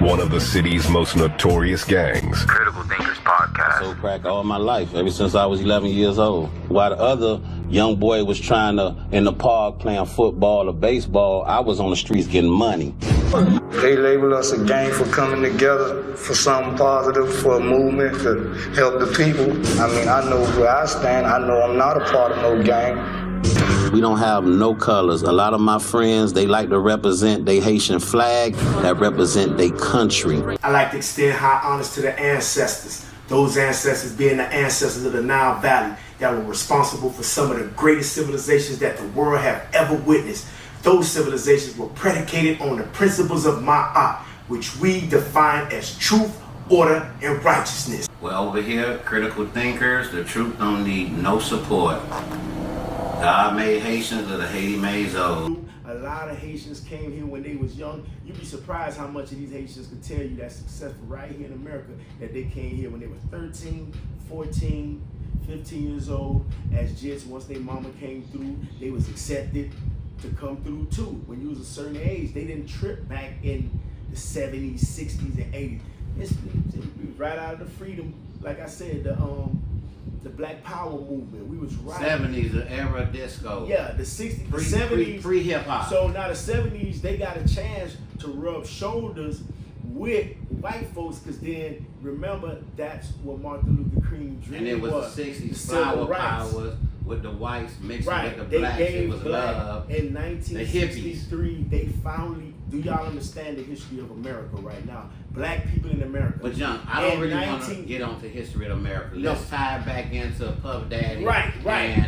one of the city's most notorious gangs. Critical Thinkers Podcast. So crack all my life, ever since I was 11 years old. While the other young boy was trying to, in the park, playing football or baseball, I was on the streets getting money. They label us a gang for coming together for something positive, for a movement to help the people. I mean, I know where I stand. I know I'm not a part of no gang. We don't have no colors. A lot of my friends, they like to represent their Haitian flag that represent their country. I like to extend high honors to the ancestors. Those ancestors being the ancestors of the Nile Valley that were responsible for some of the greatest civilizations that the world have ever witnessed. Those civilizations were predicated on the principles of Ma'at, which we define as truth, order, and righteousness. Well, over here, critical thinkers, the truth don't need no support. God made Haitians, or the Haiti made Zoe. A lot of Haitians came here when they was young. You'd be surprised how much of these Haitians could tell you that's successful right here in America, that they came here when they were 13, 14, 15 years old. As jits, once their mama came through, they was accepted to come through too. When you was a certain age, they didn't trip back in the 70s, 60s, and 80s. It's right out of the freedom, like I said, the Black Power movement. We was right. 70s, the era of disco. Yeah, the 60s, the 70s. Free hip hop. So now the 70s, they got a chance to rub shoulders with white folks, because then, remember, that's what Martin Luther King dream was. And it was the 60s, flower power with the whites mixed with the blacks. It was love. In 1963, they finally, do y'all understand the history of America right now? Black people in America. But John, I don't really want to get on to history of America. Let's tie it back into Puff Daddy. Right.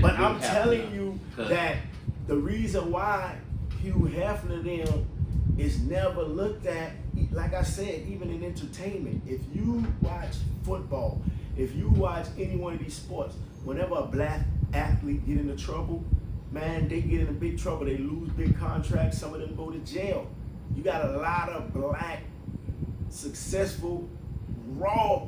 But I'm telling you that the reason why Hugh Hefner them is never looked at, like I said, even in entertainment. If you watch football, if you watch any one of these sports, whenever a black athlete get into trouble, man, they get into big trouble. They lose big contracts. Some of them go to jail. You got a lot of black, successful, raw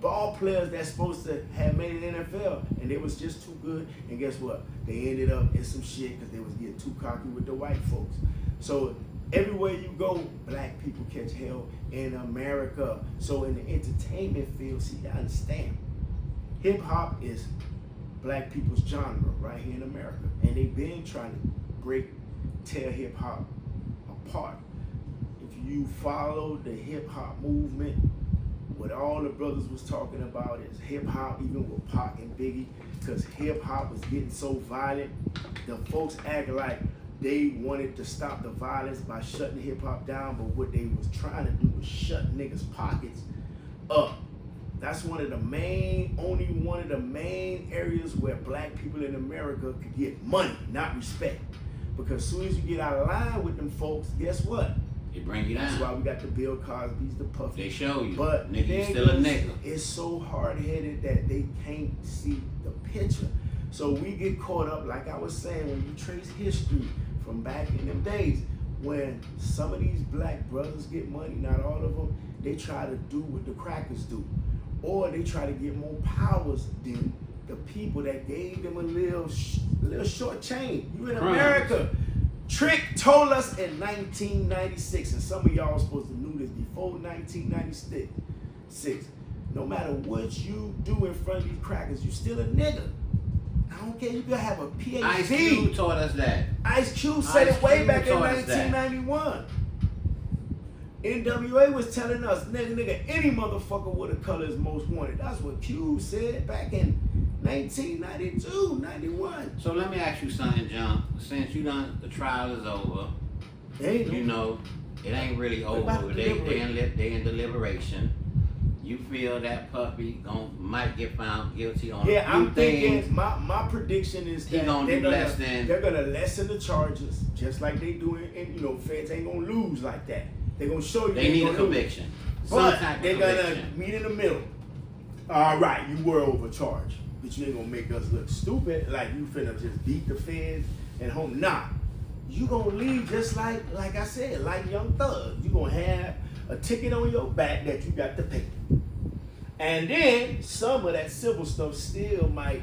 ball players that's supposed to have made an NFL, and they was just too good. And guess what? They ended up in some shit because they was getting too cocky with the white folks. So everywhere you go, black people catch hell in America. So in the entertainment field, see, I understand. Hip hop is black people's genre right here in America, and they've been trying to tear hip hop apart. If you follow the hip hop movement, what all the brothers was talking about is hip hop, even with Pac and Biggie, because hip hop was getting so violent. The folks act like they wanted to stop the violence by shutting hip hop down, but what they was trying to do was shut niggas' pockets up. That's only one of the main areas where black people in America could get money, not respect. Because as soon as you get out of line with them folks, guess what? They bring you down. That's why we got the Bill Cosby's, the Puffy. They show you, but nigga, you still a nigga. It's so hard-headed that they can't see the picture. So we get caught up, like I was saying, when you trace history from back in them days, when some of these black brothers get money, not all of them, they try to do what the crackers do. Or they try to get more powers than the people that gave them a little short chain. You in America. Trick told us in 1996, and some of y'all are supposed to know this before 1996. No matter what you do in front of these crackers, you still a nigga. I don't care, you could have a PhD. Ice Cube taught us that. Ice Cube said it way back in 1991. NWA was telling us, nigga, any motherfucker with a color is most wanted. That's what Cube said back in 1992, 91. So let me ask you something, John. Since the trial is over, you know, it ain't really over. They in deliberation. You feel that Puppy might get found guilty on a few I'm things. thinking, my prediction is that they're gonna lessen the charges, just like they do in feds ain't gonna lose like that. They're gonna show you they need a conviction. But they're gonna meet in the middle. All right, you were overcharged, but you ain't gonna make us look stupid like you finna just beat the feds and home. Nah, you gonna leave just like I said, like Young Thug. You gonna have a ticket on your back that you got to pay. And then some of that civil stuff still might,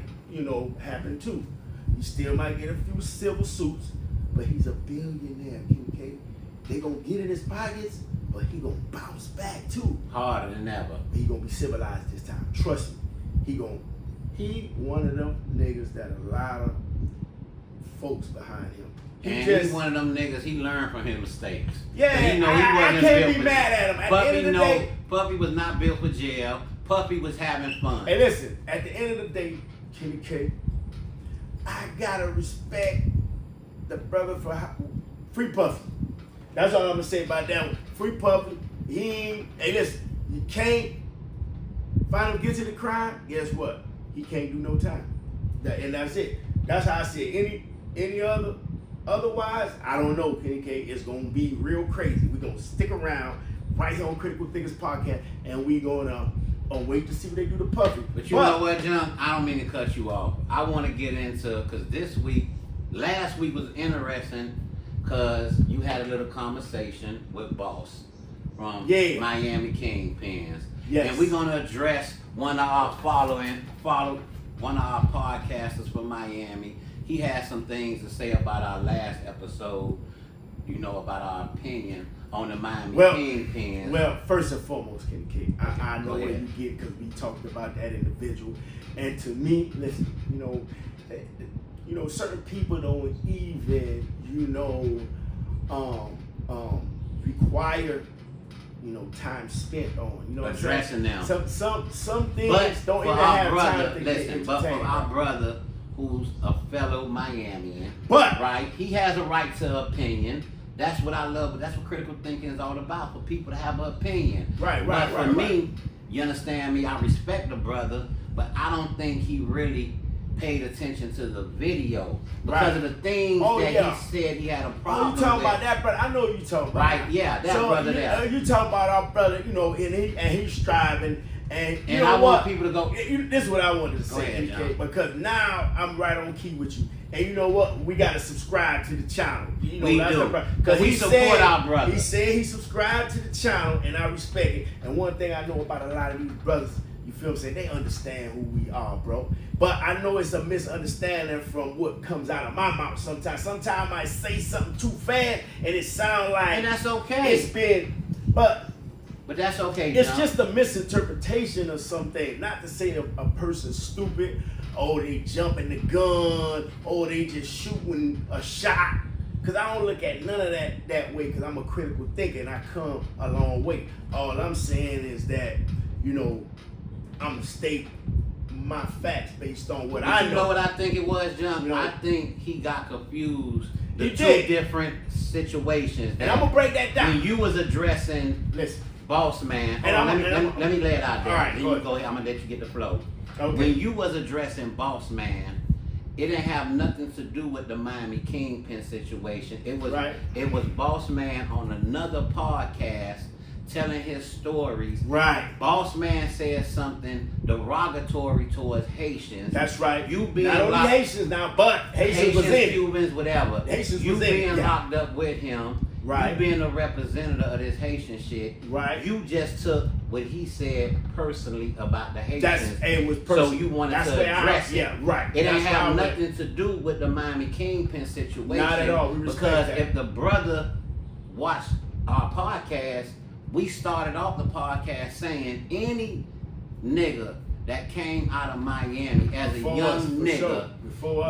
happen too. You still might get a few civil suits, but he's a billionaire, okay? They gonna get in his pockets, but he gonna bounce back too. Harder than ever. He gonna be civilized this time. Trust me. He one of them niggas that a lot of folks behind him. He's one of them niggas, he learned from his mistakes. Yeah, he know I wasn't can't built be for mad at him. At Puffy the end of the day, Puffy was not built for jail. Puffy was having fun. Hey, listen, at the end of the day, Kenny K, I gotta respect the brother for free Puffy. That's all I'm gonna say about that one. Free Puffy. Hey, listen, you can't find him guilty of the crime. Guess what? He can't do no time. And that's it. That's how I see it. Otherwise, I don't know. Kenny K is gonna be real crazy. We're gonna stick around right here on Critical Thinkers Podcast, and we gonna wait to see what they do to Puffy. But you know what, John? I don't mean to cut you off. I want to get into, because last week was interesting, because you had a little conversation with Boss from Miami Kingpins. Yes. And we're gonna address one of our one of our podcasters from Miami. He had some things to say about our last episode, about our opinion on the Miami Kingpins. Well, first and foremost, Kenny K, I know where you get, because we talked about that individual. And to me, listen, certain people don't even, require, time spent on, addressing them. Some things don't even have time to listen, but for our brother who's a fellow Miamian, but right, he has a right to opinion. That's what I love. That's what critical thinking is all about, for people to have an opinion. Right. But for me, you understand me, I respect the brother, but I don't think he really paid attention to the video because of the things he said he had a problem with. You talking about that brother? I know you talking about. Right, yeah, that brother there. You talking about our brother, and he's striving. And I want people to go. This is what I wanted to say, ahead, because now I'm right on key with you. And you know what? We got to subscribe to the channel. We do. Because we support our brother. He said he subscribed to the channel, and I respect it. And one thing I know about a lot of these brothers, you feel what I'm saying? They understand who we are, bro. But I know it's a misunderstanding from what comes out of my mouth sometimes. Sometimes I might say something too fast, and it sounds like... And that's okay. It's been... But that's okay, It's just a misinterpretation of something. Not to say a person's stupid, they jumping the gun, they just shooting a shot. Because I don't look at none of that way, because I'm a critical thinker and I come a long way. All I'm saying is that, I'm going to state my facts based on what I know. You know what I think it was, John? I think he got confused. The two different situations. And I'm going to break that down. When you was addressing... Listen. Bossman. Let me lay it out there. All right, then you go ahead. I'm gonna let you get the flow. Okay. When you was addressing Bossman, it didn't have nothing to do with the Miami Kingpin situation. It was Bossman on another podcast telling his stories. Right. Bossman said something derogatory towards Haitians. That's right. You being not only Haitians now, but Haitians was in. Cubans, whatever. Haitians you was in. being locked up with him. Right. You being a representative of this Haitian shit. Right. You just took what he said personally about the Haitians. It was personal. So you wanted to address it. Yeah, right. It didn't have nothing to do with the Miami Kingpin situation. Not at all. We because that. If the brother watched our podcast, we started off the podcast saying any nigga that came out of Miami as a young nigga,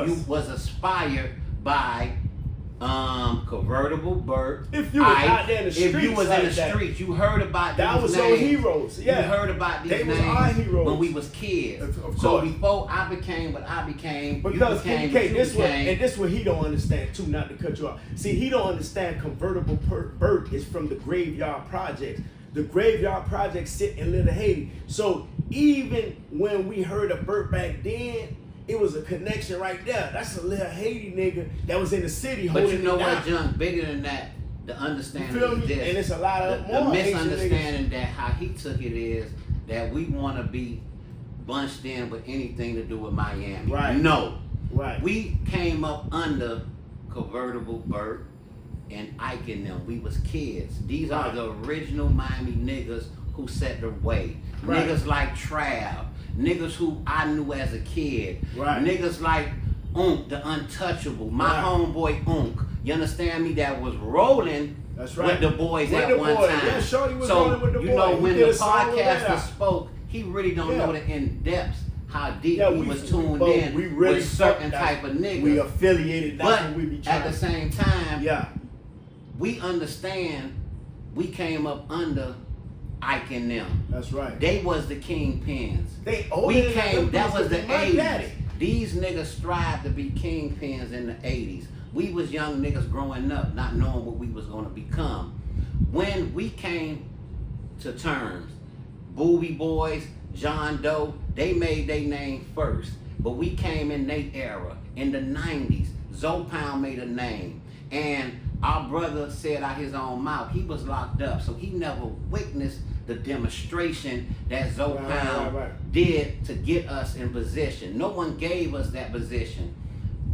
you was inspired by Convertible Burt. If you was out there in the streets, if you was in the streets, you heard about these names. That was your heroes. Yeah, you heard about these names. They was our heroes when we was kids. Of so before I became what I became, because you became this what he don't understand too. Not to cut you off. See, he don't understand Convertible Burt is from the Graveyard Projects. The Graveyard Projects sit in Little Haiti. So even when we heard of Burt back then, it was a connection right there. That's a little Haiti nigga that was in the city holding it down. But you know what, John? Bigger than that, the understanding is this. And it's a lot of the misunderstanding that how he took it is that we want to be bunched in with anything to do with Miami. Right. No. Right. We came up under Convertible Burt and Ike and them. We was kids. These are the original Miami niggas who set the way. Right. Niggas like Trav. Niggas who I knew as a kid. Right. Niggas like Unk, the Untouchable. My homeboy Unk. You understand me? That was rolling That's right. With the boys with at the one boys. time. Yeah, Shorty was so rolling with the you boys. know He when did the a song with that podcaster out. spoke, he really don't know the in depths how deep he was tuned in we really with certain type of niggas. We affiliated. That's but what we be trying. at the same time, yeah, we understand. We came up under Ike and them. that's right. They was the kingpins. We came. That was the '80s. Daddy. These niggas strived to be kingpins in the '80s. We was young niggas growing up, not knowing what we was gonna become. When we came to terms, Boobie Boys, John Doe, they made their name first. But we came in their era, in the '90s. Zoe Pound made a name. And our brother said out his own mouth, he was locked up, so he never witnessed the demonstration that Zoe Pound did to get us in position. No one gave us that position.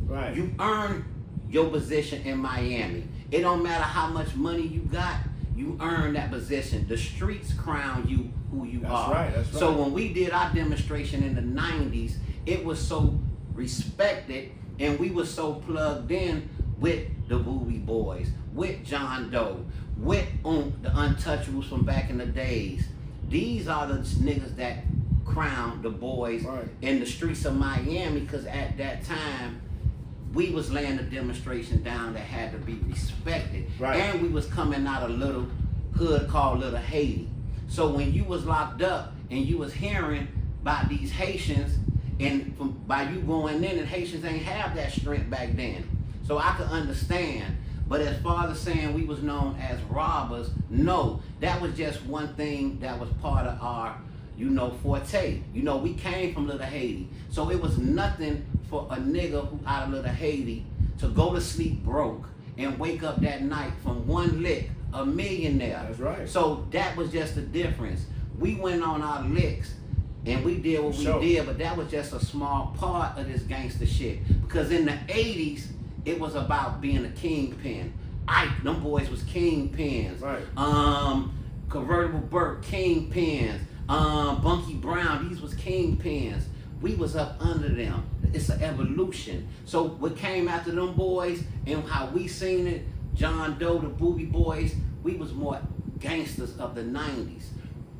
Right. You earn your position in Miami. It don't matter how much money you got, you earn that position. The streets crown you who you are. Right, that's right. So when we did our demonstration in the '90s, it was so respected and we were so plugged in with the Boobie Boys, with John Doe, with the Untouchables from back in the days. These are the niggas that crowned the boys in the streets of Miami, because at that time, we was laying a demonstration down that had to be respected. And we was coming out of a little hood called Little Haiti. So when you was locked up and you was hearing about these Haitians, and by you going in, and Haitians ain't have that strength back then. So I could understand. But as far as saying we was known as robbers, no. That was just one thing that was part of our, forte. We came from Little Haiti. So it was nothing for a nigga who out of Little Haiti to go to sleep broke and wake up that night from one lick, a millionaire. That's right. So that was just the difference. We went on our licks and we did what we did, but that was just a small part of this gangster shit. Because in the 80s, it was about being a kingpin. Ike, them boys was kingpins. Convertible Burt, kingpins. Bunky Brown, these was kingpins. We was up under them. It's an evolution. So what came after them boys and how we seen it, John Doe, the Boobie Boys, we was more gangsters of the 90s.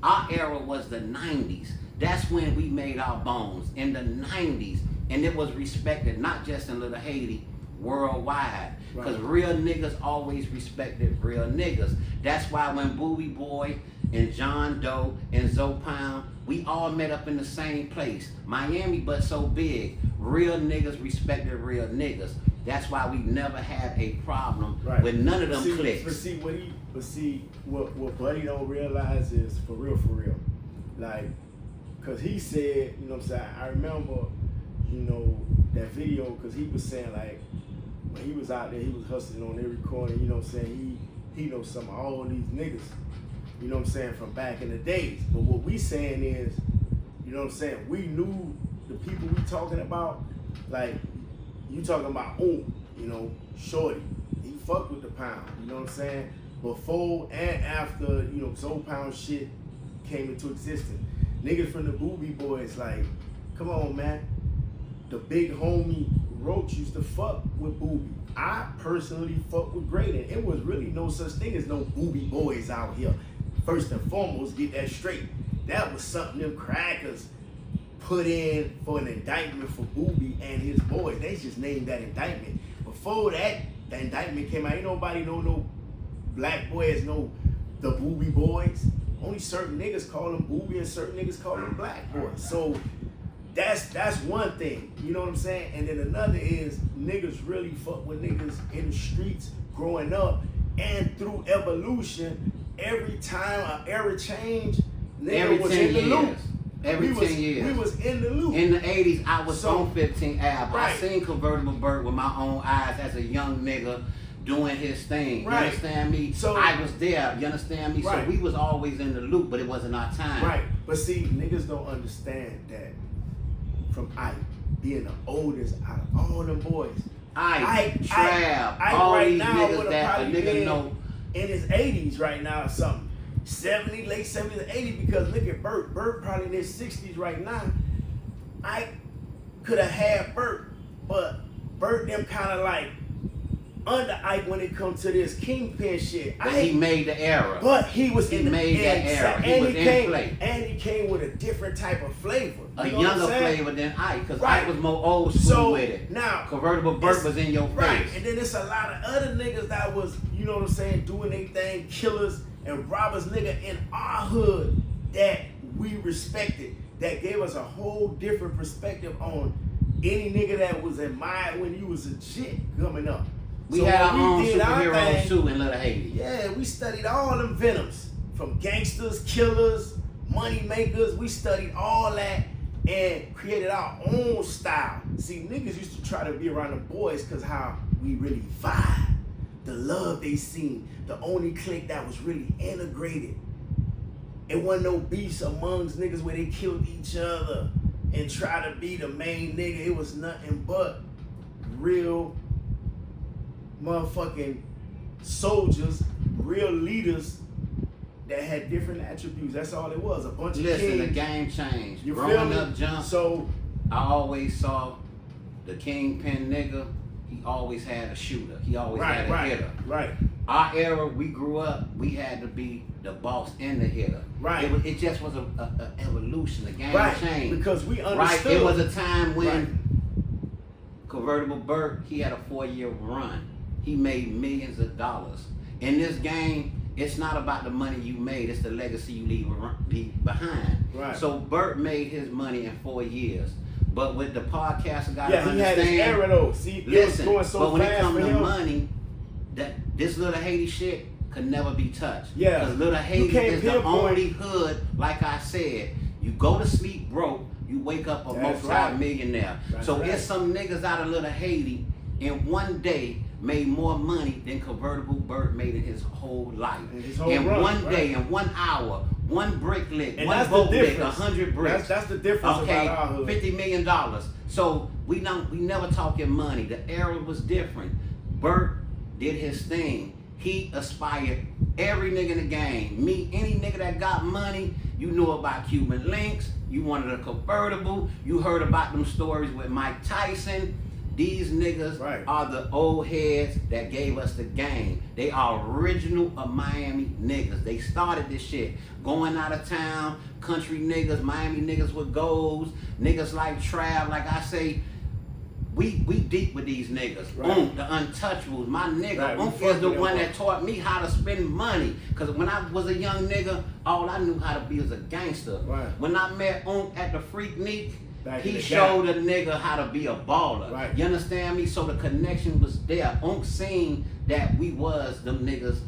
Our era was the 90s. That's when we made our bones, in the 90s. And it was respected, not just in Little Haiti, worldwide. Because real niggas always respected real niggas. That's why when Boobie Boy and John Doe and Zoe Pound, we all met up in the same place. Miami, but so big. Real niggas respected real niggas. That's why we never had a problem with none of them cliques. But see, what Buddy don't realize is for real. Like, cause he said, I remember, that video, cause he was saying like, when he was out there, he was hustling on every corner, he knows some of all these niggas, from back in the days. But what we saying is, we knew the people we talking about, like, you talking about, Shorty, he fucked with the Pound, before and after, Zoe Pound shit came into existence. Niggas from the Boobie Boys, like, come on, man. The big homie Roach used to fuck with Boobie. I personally fuck with Graydon. It was really no such thing as no Boobie Boys out here. First and foremost, get that straight. That was something them crackers put in for an indictment for Boobie and his boys. They just named that indictment. Before that, the indictment came out, ain't nobody know no black boy as no the Boobie Boys. Only certain niggas call them Boobie and certain niggas call them black boys. So that's one thing, you know what I'm saying? And then another is niggas really fuck with niggas in the streets growing up, and through evolution, every time an era changed, nigga was in the loop. Every 10 years. We was in the loop. In the 80s, I was on 15 Ave. I seen Convertible Burt with my own eyes as a young nigga doing his thing. You understand me? So I was there. You understand me? So we was always in the loop, but it wasn't our time. Right. But see, niggas don't understand that from Ike being the oldest out of all them boys. Ike, Trav, all right these now niggas that a nigga know. In his 80s right now or something. 70, late 70s and 80s, because look at Burt. Burt probably in his 60s right now. Ike could have had Burt, but Burt them kind of like under Ike when it comes to this kingpin shit. But he made the era. But he was in made the that era. He was in play. And he came with a different type of flavor. A younger flavor than Ike, because Ike was more old school with it. Now, Convertible Burt was in your face. Right, and then there's a lot of other niggas that was, you know what I'm saying, doing their thing, killers and robbers, nigga, in our hood that we respected, that gave us a whole different perspective on any nigga that was admired when you was a chick coming up. We had our own superheroes too in Little Haiti. Yeah, we studied all them venoms, from gangsters, killers, money makers. We studied all that and created our own style. See, niggas used to try to be around the boys because how we really vibe, the love they seen, the only clique that was really integrated. It wasn't no beefs amongst niggas where they killed each other and try to be the main nigga. It was nothing but real motherfucking soldiers, real leaders that had different attributes. That's all it was. A bunch of kids. Listen, the game changed. You Growing feel up, me? Jump, So I always saw the kingpin nigga. He always had a shooter. He always had a hitter. Right. Our era, we grew up, we had to be the boss and the hitter. Right. It just was a evolution. The game changed. Because we understood. Right. It was a time when Convertible Burt, he had a 4-year run. He made millions of dollars. In this game, it's not about the money you made, it's the legacy you leave behind. Right. So Burt made his money in 4 years. But with the podcast, I gotta understand. Yeah, he had his era though. See, listen, it was going so but when it comes to money, this Little Haiti shit could never be touched. Yeah. Because Little Haiti is the only hood, like I said, you go to sleep broke, you wake up a multi-millionaire. So it's some niggas out of Little Haiti in one day made more money than Convertible Burt made in his whole life. In one day, in 1 hour, one brick lick, one boat lick, 100 bricks. That's the difference about our hood. $50 million. So we never talking money. The era was different. Burt did his thing. He aspired every nigga in the game. Me, any nigga that got money, you knew about Cuban links, you wanted a convertible, you heard about them stories with Mike Tyson. These niggas are the old heads that gave us the game. They are original of Miami niggas. They started this shit. Going out of town, country niggas, Miami niggas with goals, niggas like Trav, like I say, we deep with these niggas. The Untouchables, my nigga. Is the one that taught me how to spend money. Cause when I was a young nigga, all I knew how to be was a gangster. When I met at the Freaknik, he showed a nigga how to be a baller. You understand me? So the connection was there. Seen that we was them niggas.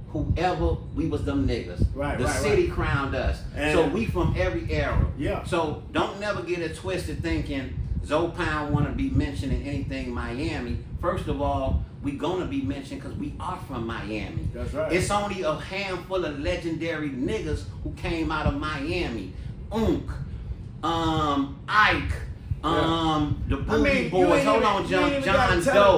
Whoever, we was them niggas. The city crowned us. And so we from every era. So don't never get it twisted thinking Zoe Pound want to be mentioned in anything Miami. First of all, we gonna be mentioned because we are from Miami. That's right. It's only a handful of legendary niggas who came out of Miami. Ike, the Booty Boys, hold on, John Doe,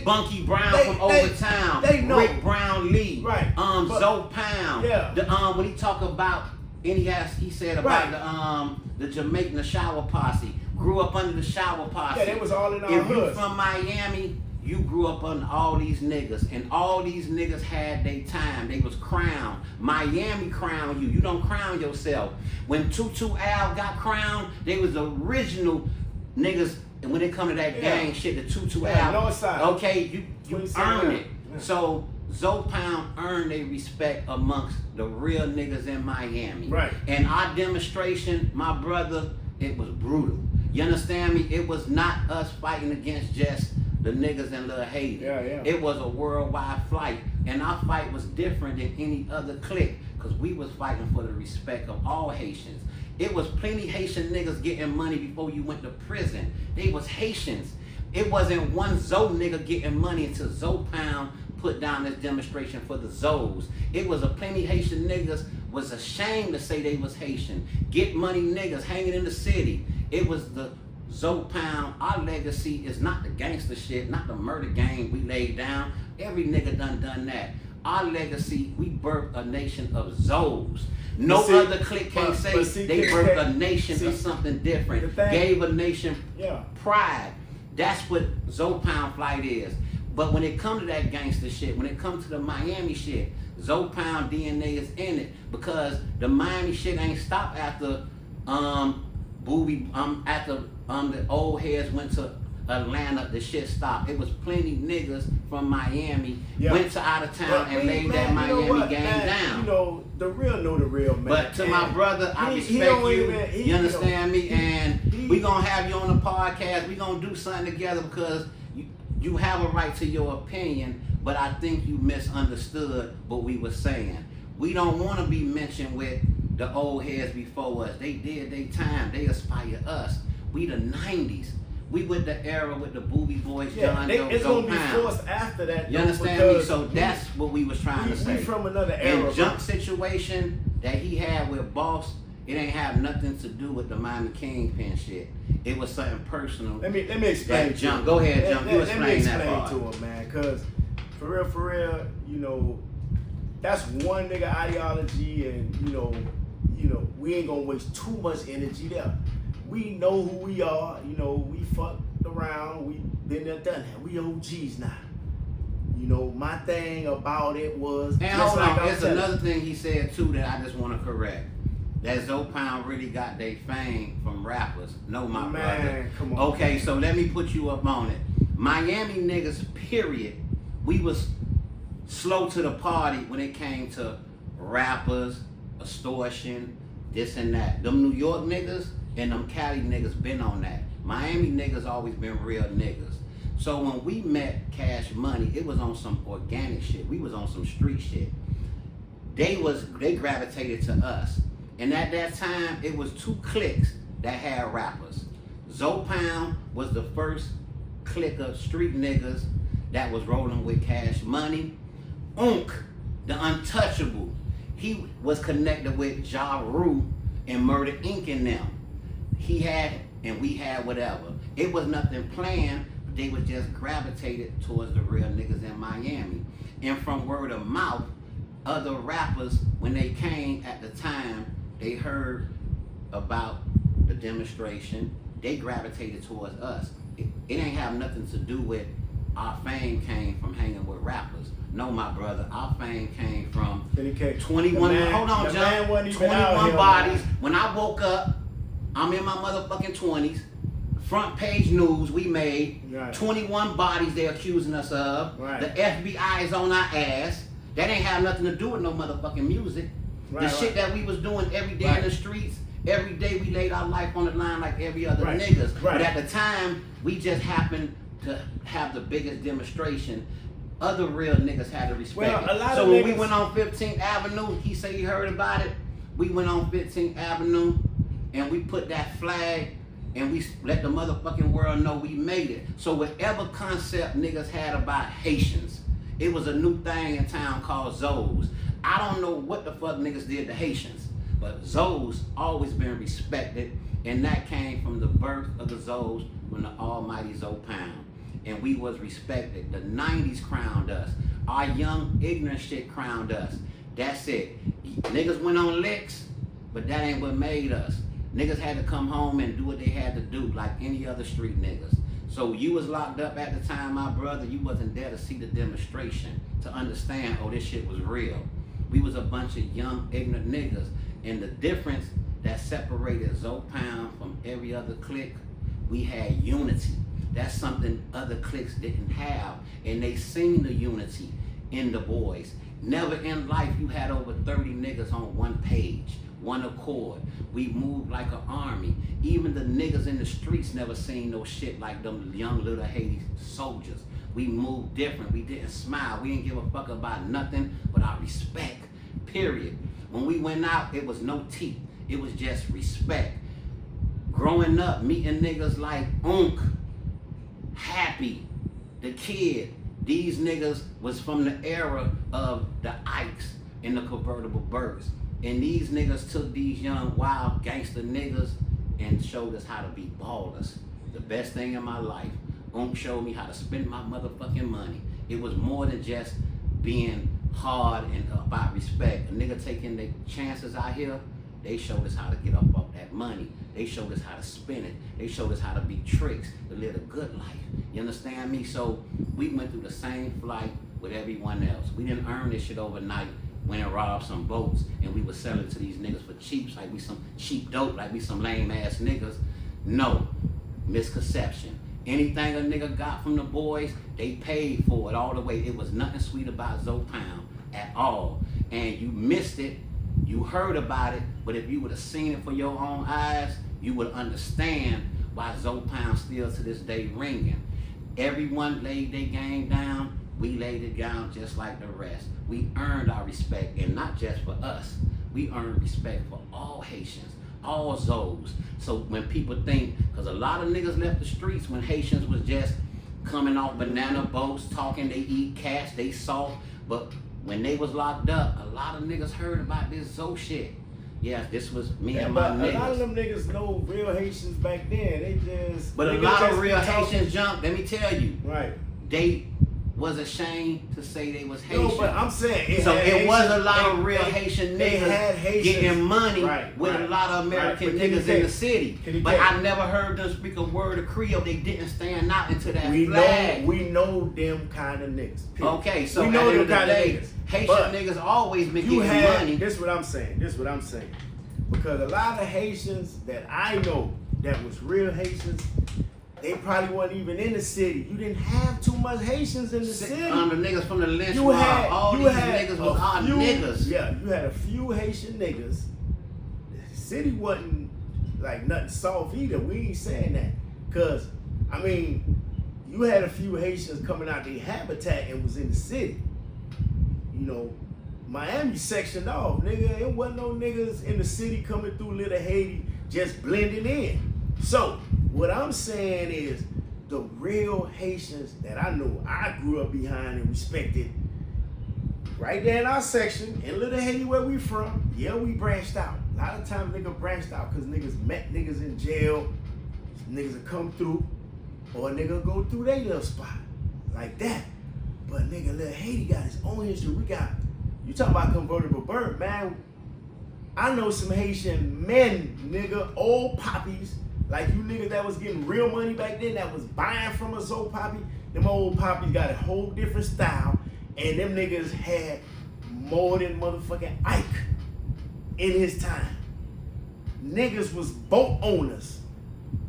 Bunky Brown from Overtown, Rick Brown Lee, Zoe Pound, when he talk about, and he said about the Jamaican, the Shower Posse, grew up under the Shower Posse. Yeah, they was all in our hoods. If you hoods. from Miami, you grew up under all these niggas, and all these niggas had their time. They was crowned. Miami crowned you. You don't crown yourself. When Tutu Al got crowned, they was the original niggas. And when it come to that gang shit, the Tutu Al, okay, you earn it. So Zoe Pound earned a respect amongst the real niggas in Miami. And our demonstration, my brother, it was brutal. You understand me? It was not us fighting against just the niggas in Little Haiti. It was a worldwide fight. And our fight was different than any other clique because we was fighting for the respect of all Haitians. It was plenty Haitian niggas getting money before you went to prison. They was Haitians. It wasn't one Zoe nigga getting money until Zoe Pound put down this demonstration for the Zoes. It was a plenty Haitian niggas was ashamed to say they was Haitian. Get money niggas hanging in the city. It was the Zoe Pound. Our legacy is not the gangster shit, not the murder game we laid down. Every nigga done that. Our legacy, we birthed a nation of Zoes. No other clique can say they birthed a nation of something different. Gave a nation pride. That's what Zoe Pound flight is. But when it comes to that gangster shit, when it comes to the Miami shit, Zoe Pound DNA is in it because the Miami shit ain't stopped after the old heads went to Atlanta. The shit stopped. It was plenty niggas from Miami went to out of town and laid that Miami gang down. You know the real man. But to my brother, I respect you. You understand me? And we gonna have you on the podcast. We gonna do something together because you have a right to your opinion, but I think you misunderstood what we were saying. We don't want to be mentioned with the old heads before us. They did their time. They aspire us. We the 90s. We with the era with the Booby Boys, John Doe, it's Zoe gonna be Pound. forced after that. You understand me? So that's what we was trying to say. We from another era. And jump situation that he had with Boss, it ain't have nothing to do with the Miami Kingpin shit. It was something personal. Let me explain. Jump. Go ahead, Jump. You explain that part. Let me explain to him, man. Cause for real, you know, that's one nigga ideology, and you know, we ain't gonna waste too much energy there. We know who we are. You know, we fucked around. We been there, done that. We OGs now. You know, my thing about it was. And hold on, there's another thing he said too that I just want to correct. That Zoe Pound really got their fame from rappers. No, my brother. Come on. Okay, so let me put you up on it. Miami niggas, period. We was slow to the party when it came to rappers, extortion, this and that. Them New York niggas and them Cali niggas been on that. Miami niggas always been real niggas. So when we met Cash Money, it was on some organic shit. We was on some street shit. They gravitated to us. And at that time, it was two cliques that had rappers. Zoe Pound was the first clique of street niggas that was rolling with Cash Money. Unk, the untouchable, he was connected with Ja Rule and Murder Inc. and them. He had, and we had whatever. It was nothing planned, but they was just gravitated towards the real niggas in Miami. And from word of mouth, other rappers, when they came at the time, they heard about the demonstration, they gravitated towards us. It ain't have nothing to do with our fame came from hanging with rappers. No, my brother, our fame came from 21, hold on, John, 21 bodies. When I woke up, I'm in my motherfucking 20s. Front page news we made, 21 bodies they accusing us of. The FBI is on our ass. That ain't have nothing to do with no motherfucking music. Shit that we was doing every day in the streets, every day we laid our life on the line like every other niggas. But at the time, we just happened to have the biggest demonstration. Other real niggas had to respect it. So when we went on 15th Avenue, he said he heard about it. We went on 15th Avenue and we put that flag and we let the motherfucking world know we made it. So whatever concept niggas had about Haitians, it was a new thing in town called Zoes. I don't know what the fuck niggas did to Haitians, but Zoes always been respected, and that came from the birth of the Zoes from the almighty Zoe Pound. And we was respected. The 90s crowned us. Our young ignorant shit crowned us. That's it. Niggas went on licks, but that ain't what made us. Niggas had to come home and do what they had to do like any other street niggas. So you was locked up at the time, my brother, you wasn't there to see the demonstration, to understand, oh, this shit was real. We was a bunch of young, ignorant niggas. And the difference that separated Zoe Pound from every other clique, we had unity. That's something other cliques didn't have. And they seen the unity in the boys. Never in life you had over 30 niggas on one page, one accord. We moved like an army. Even the niggas in the streets never seen no shit like them young little Haiti soldiers. We moved different. We didn't smile. We didn't give a fuck about nothing but our respect, period. When we went out, it was no teeth. It was just respect. Growing up, meeting niggas like Unk, Happy, the Kid. These niggas was from the era of the Ikes and the convertible birds. And these niggas took these young, wild gangster niggas and showed us how to be ballers. The best thing in my life. Unk showed me how to spend my motherfucking money. It was more than just being hard and about respect. A nigga taking the chances out here, They showed us how to get up off that money. They showed us how to spend it. They showed us how to be tricks, to live a good life. You understand me? So we went through the same flight with everyone else. We didn't earn this shit overnight. Went and robbed some boats and we were selling to these niggas for cheap, like we some cheap dope, like we some lame ass niggas. No, misconception. Anything a nigga got from the boys, they paid for it all the way. It was nothing sweet about Zoe Pound at all. And you missed it, you heard about it, but if you would have seen it for your own eyes, you would understand why Zoe Pound still to this day ringing. Everyone laid their game down, we laid it down just like the rest. We earned our respect, and not just for us. We earned respect for all Haitians, all Zoes. So when people think, because a lot of niggas left the streets when Haitians was just coming off banana boats, talking, they eat cats, they soft, but when they was locked up, a lot of niggas heard about this Zoe shit. Yes, this was me and my niggas. A lot of them niggas know real Haitians back then. They just... But a lot of real Haitians jumped, let me tell you. Right. They was ashamed to say they was Haitian. No, but I'm saying it was a lot of real Haitian niggas getting money with a lot of American niggas in the city. But I never heard them speak a word of Creole. They didn't stand out into that flag. We know them kind of niggas. Period. Okay, so we know them kind of niggas. Haitian niggas always been getting money. This is what I'm saying. Because a lot of Haitians that I know that was real Haitians, they probably wasn't even in the city. You didn't have too much Haitians in the city. The niggas from the lynch mob, all these niggas was our niggas. Yeah, you had a few Haitian niggas. The city wasn't like nothing soft either. We ain't saying that. Because, I mean, you had a few Haitians coming out their habitat and was in the city. You know, Miami sectioned off, nigga. It wasn't no niggas in the city coming through Little Haiti just blending in. So, what I'm saying is the real Haitians that I know I grew up behind and respected, right there in our section, in Little Haiti where we from, yeah, we branched out. A lot of times niggas branched out because niggas met niggas in jail, niggas would come through, or a nigga go through their little spot, like that. But nigga, Little Haiti got its own history. You talking about convertible bird, man. I know some Haitian men, nigga, old poppies, like you niggas that was getting real money back then, that was buying from us old poppy. Them old poppies got a whole different style, and them niggas had more than motherfucking Ike in his time. Niggas was boat owners,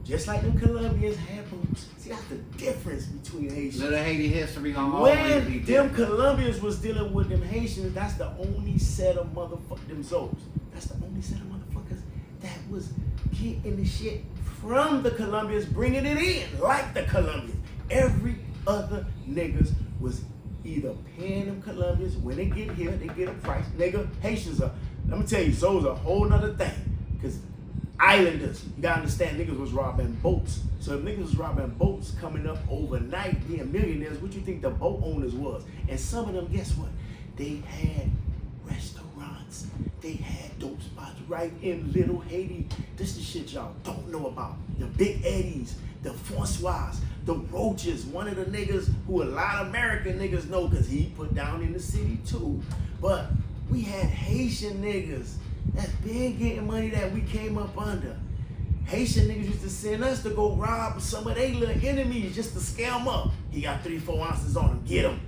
just like them Colombians had boats. See, that's the difference between Haitians. Little Haiti history gonna always be different. Them Colombians was dealing with them Haitians, that's the only set of motherfuckers, them Zoes. That's the only set of motherfuckers that was getting the shit from the Colombians, bringing it in like the Colombians. Every other niggas was either paying them Colombians, when they get here, they get a price. Nigga, Haitians are, let me tell you, Zoe's a whole nother thing. Because islanders, you gotta understand, niggas was robbing boats. So if niggas was robbing boats coming up overnight, being millionaires, what you think the boat owners was? And some of them, guess what? They had restaurants. They had dope spots right in Little Haiti. This is shit y'all don't know about. The Big Eddies, the Francois, the Roaches, one of the niggas who a lot of American niggas know because he put down in the city too. But we had Haitian niggas that's been getting money that we came up under. Haitian niggas used to send us to go rob some of their little enemies just to scale them up. He got 3-4 ounces on him, get him.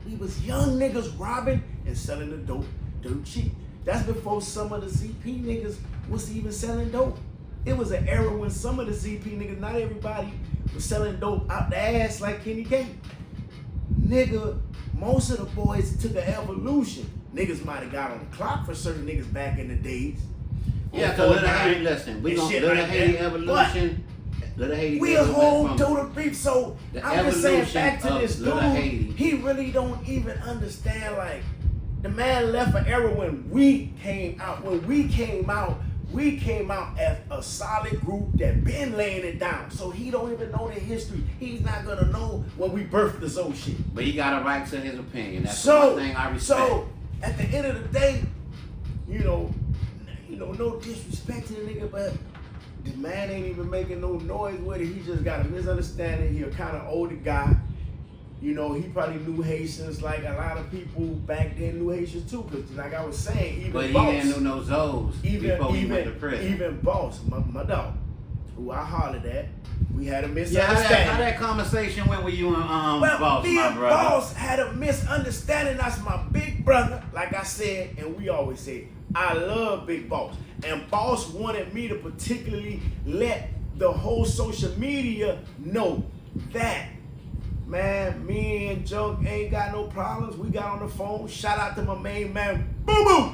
We was young niggas robbing and selling the dope dirt cheap. That's before some of the ZP niggas was even selling dope. It was an era when some of the ZP niggas, not everybody, was selling dope out the ass like Kenny K. Nigga, most of the boys took an evolution. Niggas might have got on the clock for certain niggas back in the days. Yeah, cause Little Haiti, listen, we gon' Little Haiti evolution. Little Haiti. We a whole total beef. So I'm just saying, back to this dude, he really don't even understand. Like the man left an era when we came out. When we came out as a solid group that been laying it down. So he don't even know the history. He's not gonna know when we birthed this old shit. But he got a right to his opinion. That's one thing I respect. So at the end of the day, you know, no disrespect to the nigga, but the man ain't even making no noise with it. He just got a misunderstanding. He a kind of older guy. You know, he probably knew Haitians like a lot of people back then knew Haitians too. Cause like I was saying, even but Boss, he didn't know no Zoes before he went to prison. Even Boss, my dog, who I hollered at, we had a Yeah, misunderstanding. how that conversation went with you and Well, Boss, me my and brother? Boss had a misunderstanding. That's my big brother, like I said, and we always say, I love Big Boss. And Boss wanted me to particularly let the whole social media know that, man, me and Junk ain't got no problems. We got on the phone. Shout out to my main man, Boo Boo.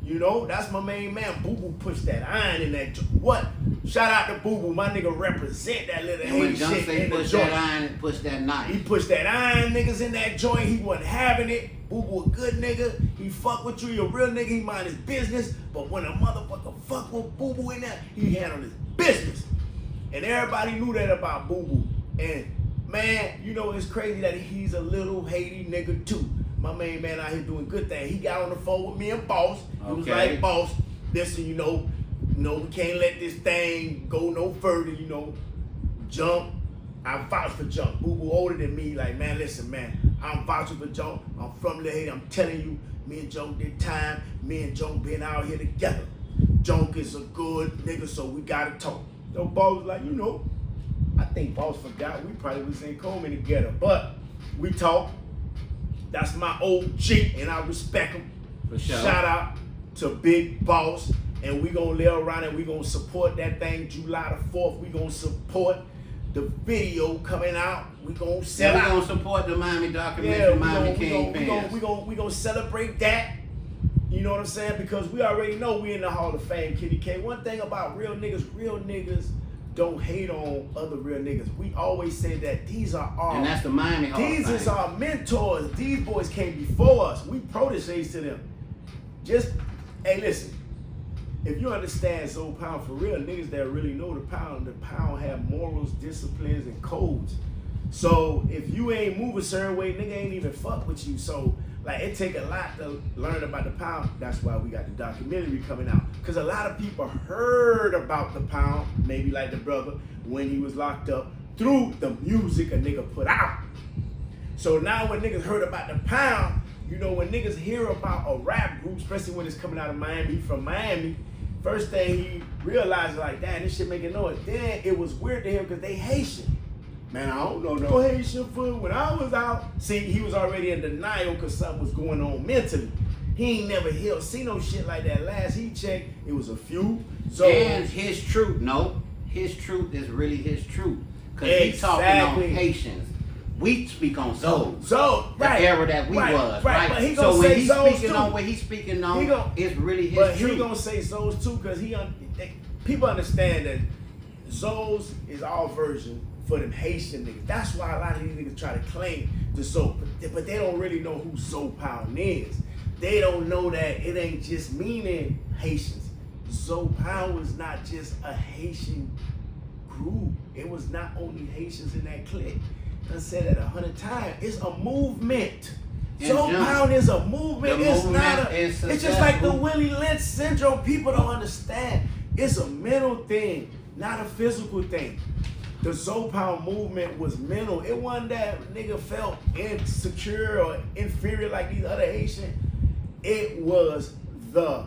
You know, that's my main man. Boo Boo pushed that iron in that joint. What? Shout out to Boo Boo. My nigga represent that little And when Haiti Junk shit say in the push joint. that iron and push that knife. He pushed that iron niggas in that joint. He wasn't having it. Boo Boo a good nigga. He fuck with you. He a real nigga. He mind his business. But when a motherfucker fuck with Boo Boo in there, he handled his business. And everybody knew that about Boo Boo. And man, you know, it's crazy that he's a little Haiti nigga too. My main man out here doing good things. He got on the phone with me and Boss. He was like, Boss, listen, you know, we can't let this thing go no further, you know. Jump. I vouch for Jump. Boo Boo older than me. Like, man, listen, man. I'm vouching for Jump. I'm from Little Haiti. I'm telling you, me and Jump did time. Me and Jump been out here together. Jump is a good nigga, so we gotta talk. So Boss was like, you know, I think Boss forgot we probably was in Coleman together, but we talked. That's my OG, and I respect him. For sure. Shout out to Big Boss, and we gonna live around and we gonna support that thing July the 4th. We gonna support the video coming out. We gonna sell out. We gonna support the Miami documentary, Miami King fans. We gonna celebrate that. You know what I'm saying? Because we already know we in the Hall of Fame, Kitty K. One thing about real niggas don't hate on other real niggas. We always say that these are our... And that's the Miami Hall of These Fame. is our mentors. These boys came before us. We proteges to them. Just, hey, listen. If you understand Zoe Pound, for real, niggas that really know the Pound have morals, disciplines, and codes. So if you ain't move a certain way, nigga ain't even fuck with you. So like it take a lot to learn about the Pound. That's why we got the documentary coming out. Cause a lot of people heard about the Pound, maybe like the brother, when he was locked up through the music a nigga put out. So now when niggas heard about the Pound, you know, when niggas hear about a rap group, especially when it's coming out of Miami, he from Miami, first thing he realized, like, damn, this shit making noise. Then it was weird to him because they Haitian. Man, I don't know no Haitian food. When I was out, see, he was already in denial because something was going on mentally. He ain't never seen no shit like that. Last he checked, it was a few. So and his truth, his truth is really his truth. Because he's talking on Haitians. We speak on Zoe. So, right. The era that we was, right? But he so gonna when say he's Zoes speaking too. on what he's speaking on, it's really his truth. But he gonna say Zoes too because people understand that Zoes is our version for them Haitian niggas. That's why a lot of these niggas try to claim the Zoe, but they don't really know who Zoe Pound is. They don't know that it ain't just meaning Haitians. Zoe Pound was not just a Haitian group. It was not only Haitians in that clique. I said that 100 times. It's a movement. Zoe Pound is a movement. It's not a. It's just like the Willie Lynch syndrome. People don't understand. It's a mental thing, not a physical thing. The Zoe Pound movement was mental. It wasn't that nigga felt insecure or inferior like these other Haitians. It was the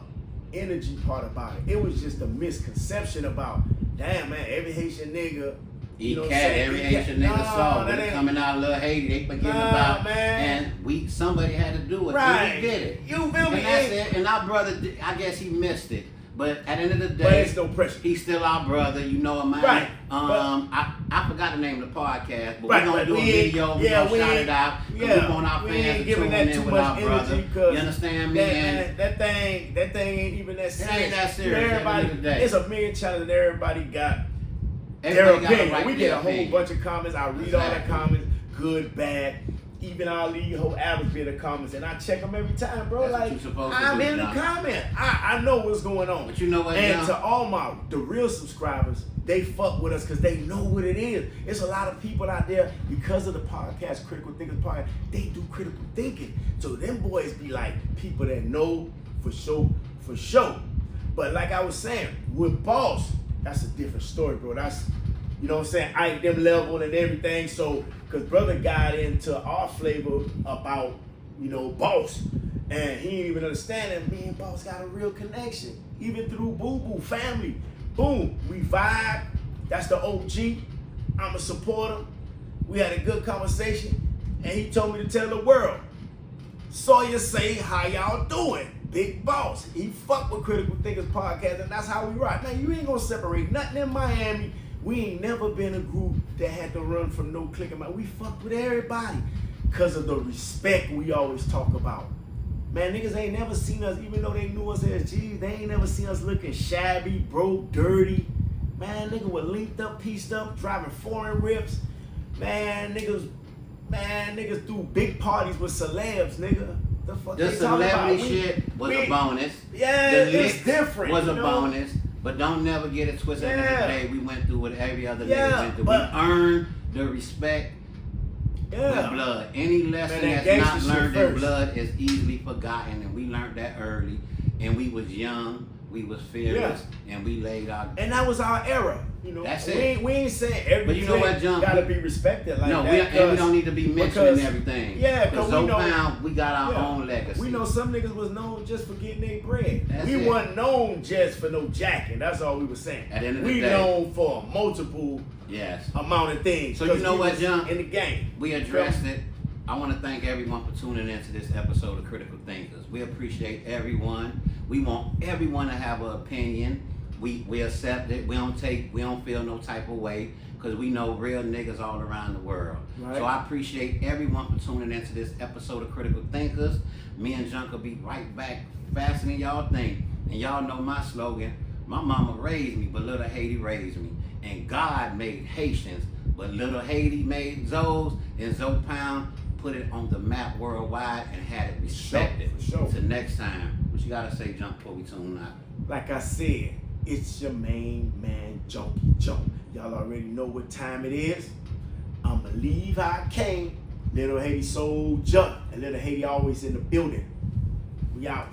energy part about it. It was just a misconception about, damn man, every Haitian nigga. Eat cat, every Haitian nigga saw when it coming out of Little Haiti, they forgetting about man. And somebody had to do it. Right. And we did it. You feel me? And that's it. And our brother, I guess he missed it. But at the end of the day, but it's no pressure. He's still our brother, you know him, man. Right. I forgot the name of the podcast, but right, we're gonna do a video, we're gonna shout it out. Yeah, we want our fans to tune in with our brother. You understand me? That thing ain't even that serious. It ain't that serious. Everybody, it's a million channels and everybody got their opinion. Right, we get a whole bunch of comments. I read all the comments, good, bad. Even I'll leave whole hours be in the comments, and I check them every time, bro. That's like what you're supposed to I'm do, in the comment. I know what's going on. But you know what? And to all the real subscribers, they fuck with us because they know what it is. It's a lot of people out there because of the podcast, Critical Thinkers Podcast. They do critical thinking, so them boys be like people that know for sure. But like I was saying, with Boss, that's a different story, bro. you know what I'm saying, Ike them level and everything. So, cause brother got into our flavor about, you know, Boss. And he didn't even understand that me and Boss got a real connection. Even through Boo Boo family. Boom, we vibe. That's the OG. I'm a supporter. We had a good conversation. And he told me to tell the world, Sawyer say, how y'all doing? Big Boss. He fuck with Critical Thinkers Podcast, and that's how we rock. Man, you ain't gonna separate nothing in Miami. We ain't never been a group that had to run from no clique. We fuck with everybody because of the respect we always talk about. Man, niggas ain't never seen us, even though they knew us as G's, they ain't never seen us looking shabby, broke, dirty. Man, nigga was linked up, pieced up, driving foreign rips. Man, niggas threw big parties with celebs, nigga. The fuck the they talking about? celebrity shit was a bonus. Yeah, it's different. Was a bonus, but don't never get it twisted. At the end of the day, we went through what every other nigga went through. We earned the respect with blood. Any lesson that's not learned in blood is easily forgotten, and we learned that early. And we was young, we was fearless, and we laid out. And that was our era. You know, that's it. We ain't saying every gotta be respected like that. We don't need to be mentioning everything. Yeah, because Zoe Pound, we got our own legacy. We know some niggas was known just for getting their bread. We wasn't known just for no jacking. That's all we was saying. At the end of the day, we known for multiple amount of things. So you know what, John? In the game. We addressed it. I want to thank everyone for tuning into this episode of Critical Thinkers. We appreciate everyone. We want everyone to have an opinion. We accept it. We don't feel no type of way because we know real niggas all around the world. Right. So I appreciate everyone for tuning into this episode of Critical Thinkers. Me and Junk will be right back faster than y'all think. And y'all know my slogan. My mama raised me, but little Haiti raised me. And God made Haitians, but little Haiti made Zoes, and Zoe Pound put it on the map worldwide and had it respected. For sure. Till next time. What you gotta say, Junk, before we tune out? Like I said, it's your main man, Junkie Junk. Y'all already know what time it is. I'ma leave how I came. Little Haiti soldier, and little Haiti always in the building. We out.